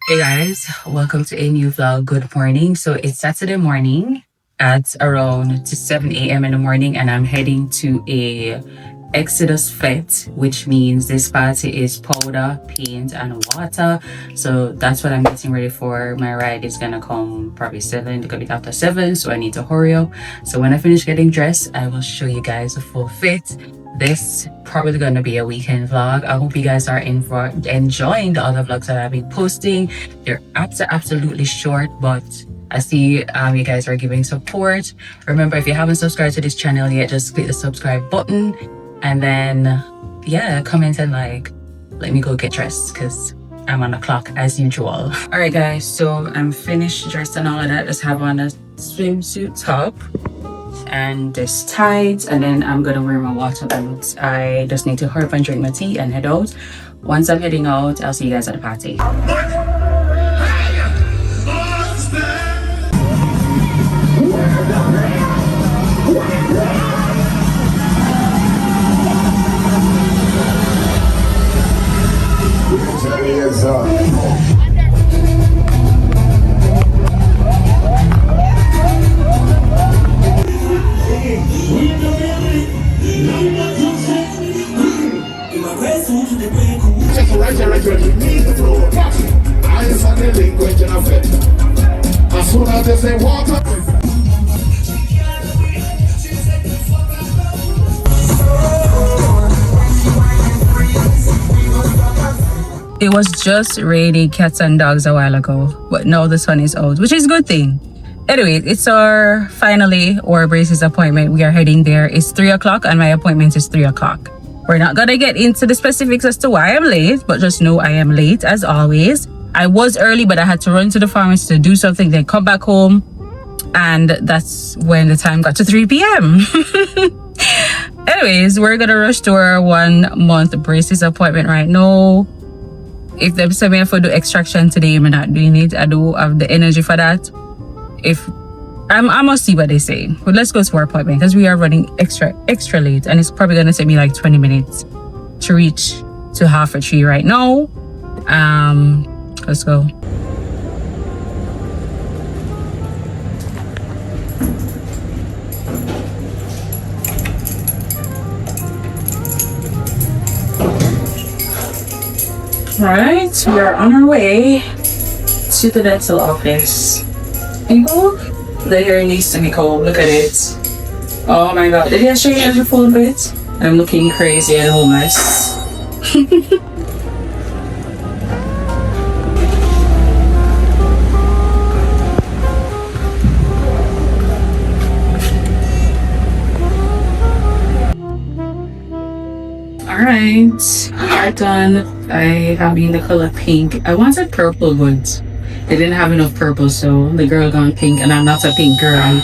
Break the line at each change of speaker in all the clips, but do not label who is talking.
Hey guys, welcome to a new vlog. Good morning. So it's Saturday morning at around 7 a.m. in the morning, and I'm heading to a Exodus Fete, which means this party is powder, paint, and water. So that's what I'm getting ready for. My ride is gonna come probably 7, a bit after 7, so I need to hurry up. So when I finish getting dressed, I will show you guys a full fit. This probably gonna be a weekend vlog. I hope you guys are in for enjoying the other vlogs that I've been posting. They're absolutely short, but I see you guys are giving support. Remember, if you haven't subscribed to this channel yet, just click the subscribe button, and then yeah, comment and like. Let me go get dressed because I'm on the clock as usual. All right guys, so I'm finished dressed and all of that. Just have on a swimsuit top and this tights, and then I'm gonna wear my water boots. I just need to hurry up and drink my tea and head out. Once I'm heading out, I'll see you guys at the party.
As soon as they say water,
it was just raining cats and dogs a while ago, but now the sun is out, which is a good thing. Anyway, it's our braces appointment. We are heading there. It's 3 o'clock and my appointment is 3 o'clock. We're not gonna get into the specifics as to why I'm late, but just know I am late as always. I was early, but I had to run to the pharmacy to do something, then come back home. And that's when the time got to 3 p.m. Anyways, we're gonna rush to our 1 month braces appointment right now. If they say me for do extraction today, I'm not doing it. I do have the energy for that. If I must see what they say. But let's go to our appointment because we are running extra late, and it's probably gonna take me like 20 minutes to reach to 2:30 right now. Let's go. Right, we are on our way to the dental office. People, the hair needs to be combed. Look at it. Oh my god, did I show you every full bit? I'm looking crazy and homeless. Alright, hair done. I have in the color pink. I wanted purple, but they didn't have enough purple, so the girl gone pink, and I'm not a pink girl.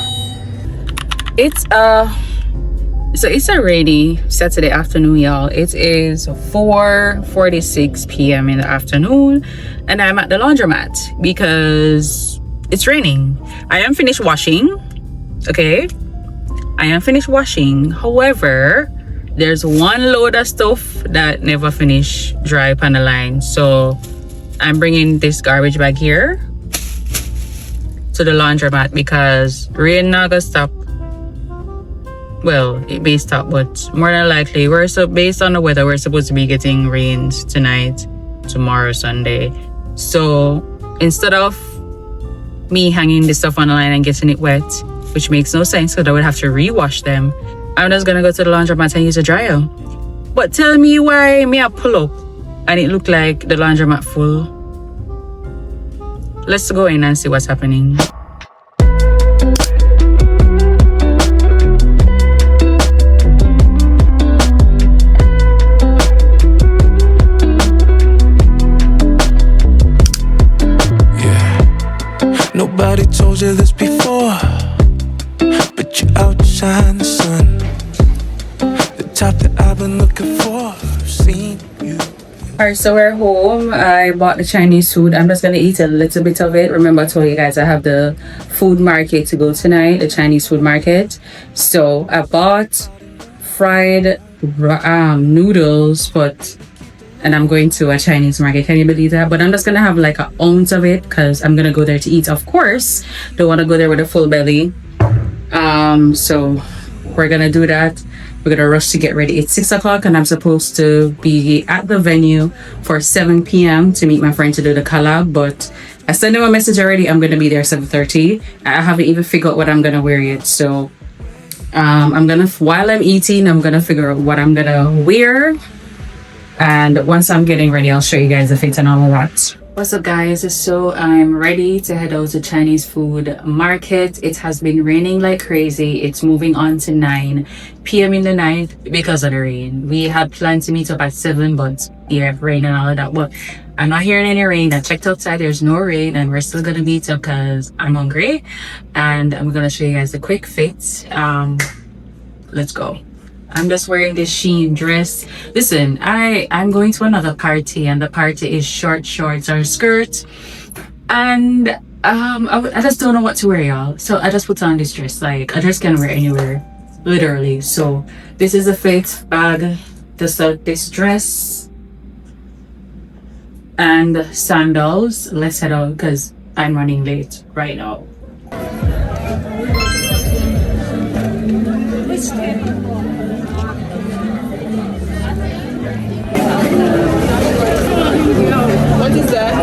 It's a rainy Saturday afternoon, y'all. It is 4:46 p.m. in the afternoon, and I'm at the laundromat because it's raining. I am finished washing. Okay, I am finished washing. However, there's one load of stuff that never finish dry on the line, so I'm bringing this garbage bag here to the laundromat because rain not gonna stop. Well, it may stop, but more than likely based on the weather, we're supposed to be getting rains tonight, tomorrow, Sunday. So instead of me hanging this stuff on the line and getting it wet, which makes no sense because I would have to rewash them, I'm just gonna go to the laundromat and use a dryer. But tell me why me I pull up and it looked like the laundromat full. Let's go in and see what's happening.
Yeah. Nobody told you this before, but you outshine the sun. The top that I've been looking for, I've seen you.
Alright, so we're home. I bought the Chinese food. I'm just gonna eat a little bit of it. Remember I told you guys I have the food market to go tonight, the Chinese food market. So I bought fried noodles, but and I'm going to a Chinese market. Can you believe that? But I'm just gonna have like an ounce of it because I'm gonna go there to eat. Of course, don't want to go there with a full belly. So we're gonna do that. We're gonna rush to get ready. It's 6 o'clock, and I'm supposed to be at the venue for 7 p.m. to meet my friend to do the collab. But I sent him a message already. I'm gonna be there 7:30. I haven't even figured out what I'm gonna wear yet. So I'm gonna, while I'm eating, I'm gonna figure out what I'm gonna wear. And once I'm getting ready, I'll show you guys the fit and all of that. What's up, guys? So I'm ready to head out to Chinese food market. It has been raining like crazy. It's moving on to 9 p.m. in the night because of the rain. We had planned to meet up at 7, but yeah, rain and all of that. But I'm not hearing any rain. I checked outside, there's no rain, and we're still gonna meet up because I'm hungry. And I'm gonna show you guys the quick fit. Let's go. I'm just wearing this Shein dress. Listen, I'm going to another party, and the party is short shorts or skirt, and I just don't know what to wear, y'all. So I just put on this dress. Like, I just can't wear anywhere, literally. So this is a fit bag, this dress, and sandals. Let's head out because I'm running late right now.
What is that?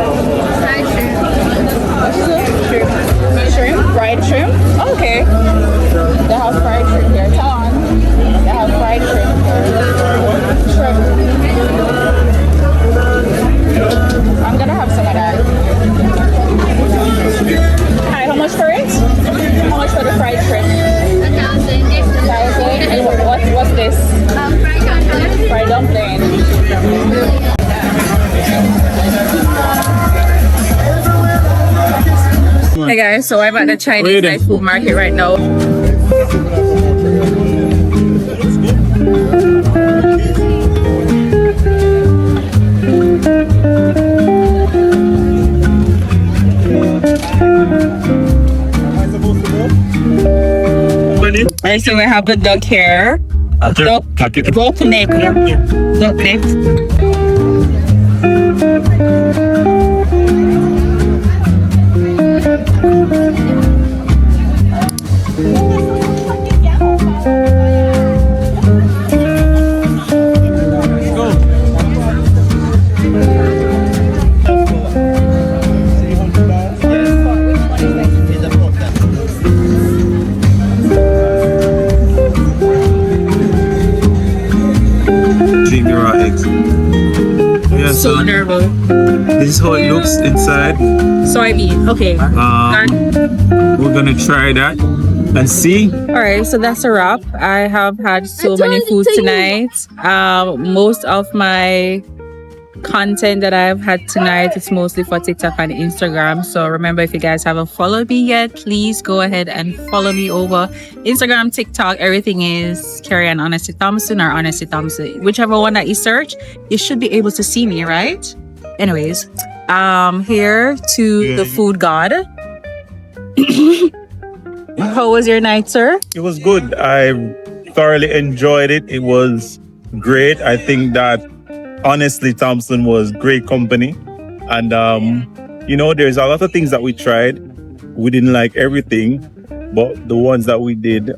Fried shrimp. Shrimp? Fried shrimp? Okay. They have fried shrimp here. Come on. They have fried shrimp here. Shrimp. I'm gonna have some of that. Hi, how much for it? How much for the fried shrimp?
1,000.
1,000? And what's this?
Fried dumpling.
Fried dumpling. Hey guys, so I'm at the Chinese food market right now. Alright, so we have the duck here. Duck neck. Duck neck.
So nervous.
This is how it looks inside.
Soybean. Okay.
We're gonna try that and see.
Alright, so that's a wrap. I have had so many foods tonight. Most of my content that I've had tonight is mostly for TikTok and Instagram. So remember, if you guys haven't followed me yet, please go ahead and follow me over Instagram, TikTok. Everything is Kerrian Honesty Thompson or Honesty Thompson. Whichever one that you search, you should be able to see me, right? Anyways, here to the food god. How was your night, sir?
It was good. I thoroughly enjoyed it. It was great. I think that honestly, Thompson was great company. And, there's a lot of things that we tried. We didn't like everything, but the ones that we did,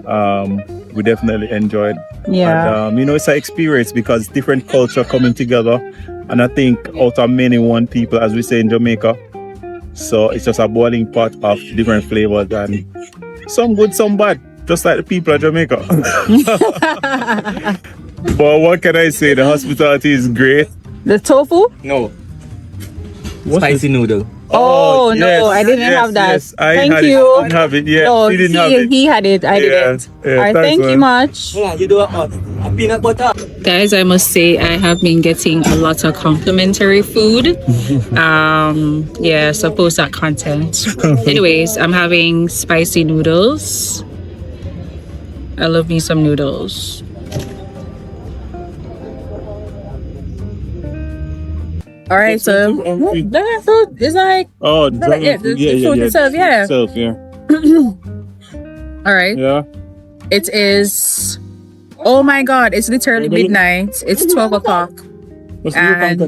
we definitely enjoyed.
Yeah.
And, it's an experience because different culture coming together. And I think out of many, one people, as we say in Jamaica. So it's just a boiling pot of different flavors and some good, some bad, just like the people of Jamaica. But what can I say? The hospitality is great.
The tofu?
No. Spicy noodle.
Oh, no,
yes,
I didn't have that.
Yes, I
Thank
had
you.
It. I didn't have it. Yeah,
No,
he didn't have it.
He had it. I didn't.
Yeah,
All right,
thanks,
thank you
man.
much.
Yeah, you do a peanut butter.
Guys, I must say I have been getting a lot of complimentary food. So post that content. Anyways, I'm having spicy noodles. I love me some noodles. All right, so the fruit is like the food itself, yeah. All right.
Yeah.
It is. Oh my God! It's literally midnight. It's 12 o'clock. And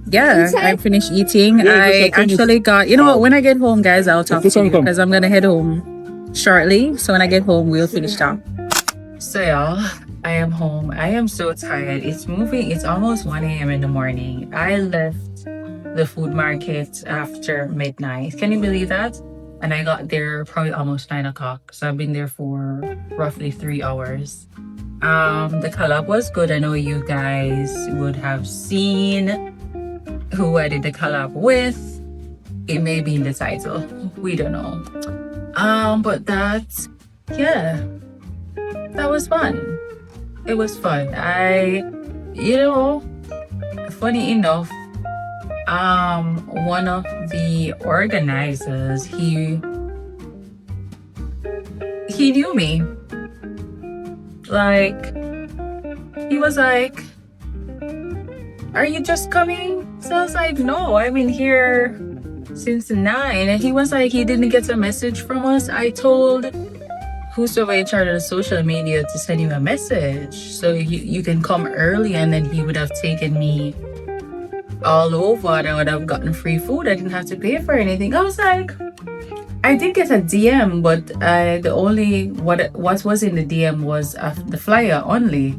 yeah, I finished eating. I actually got, you know what, when I get home, guys, I'll talk to you because I'm gonna head home shortly. So when I get home, we'll finish that.
So y'all, I am home. I am so tired. It's moving. It's almost 1 a.m. in the morning. I left the food market after midnight. Can you believe that? And I got there probably almost 9 o'clock. So I've been there for roughly 3 hours. The collab was good. I know you guys would have seen who I did the collab with. It may be in the title. We don't know. But that, yeah, that was fun. It was fun. Funny enough, one of the organizers, he knew me. Like, he was like, "Are you just coming?" So I was like, "No, I've been here since 9." And he was like, he didn't get a message from us. I told whosoever in charge of the social media to send you a message so you can come early, and then he would have taken me all over and I would have gotten free food. I didn't have to pay for anything. I was like, I did get a DM, but what was in the DM was the flyer only.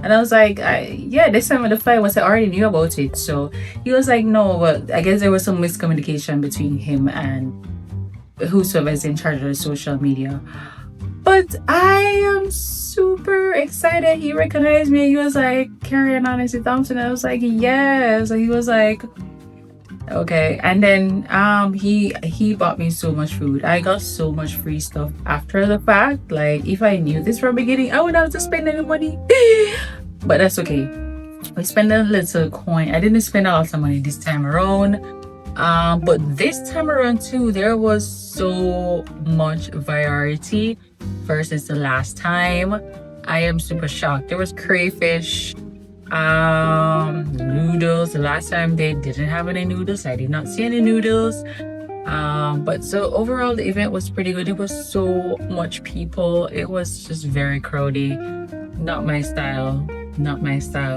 And I was like, this time when the flyer was, I already knew about it. So he was like, no, but I guess there was some miscommunication between him and whosoever is in charge of the social media. But I am super excited. He recognized me. He was like, "Kerrian, honestly, Thompson." I was like, yes. And he was like, okay. And then he bought me so much food. I got so much free stuff after the fact. Like, if I knew this from the beginning, I wouldn't have to spend any money. But that's okay. I spent a little coin. I didn't spend a lot of money this time around. But this time around too, there was so much variety versus the last time. I am super shocked. There was crayfish, noodles. The last time they didn't have any noodles. I did not see any noodles. But so overall the event was pretty good. It was so much people. It was just very crowded. Not my style,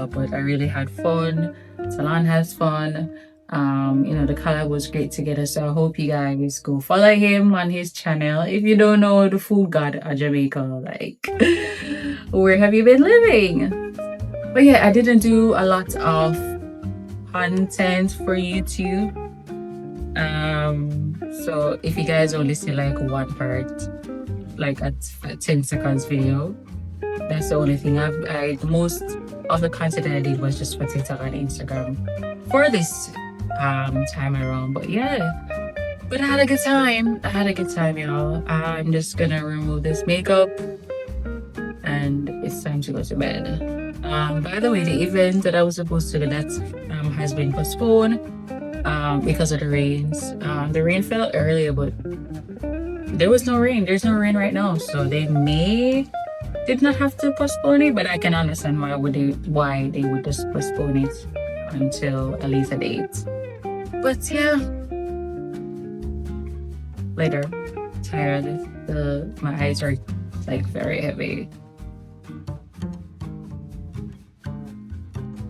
but I really had fun. Salon has fun. The collab was great together, so I hope you guys go follow him on his channel. If you don't know the food god of Jamaica, like, where have you been living? But yeah, I didn't do a lot of content for YouTube. So if you guys only see like one part, like a 10 seconds video, that's the only thing. Most of the content that I did was just for TikTok and Instagram for this time around. But yeah, but I had a good time, y'all. I'm just gonna remove this makeup and it's time to go to bed. By the way, the event that I was supposed to do that has been postponed because of the rains. The rain fell earlier, but there was no rain. There's no rain right now, so they did not have to postpone it, but I can understand why they would just postpone it until a later date. But yeah, later. Tired. My eyes are like very heavy.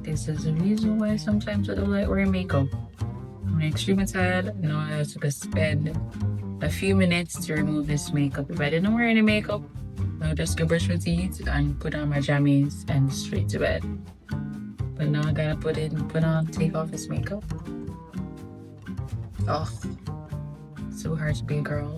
This is the reason why sometimes I don't like wearing makeup. I'm extremely tired. Now I have to spend a few minutes to remove this makeup. If I didn't wear any makeup, I'll just go brush my teeth and put on my jammies and straight to bed. But now I gotta take off this makeup. Oh, so hard to be a girl.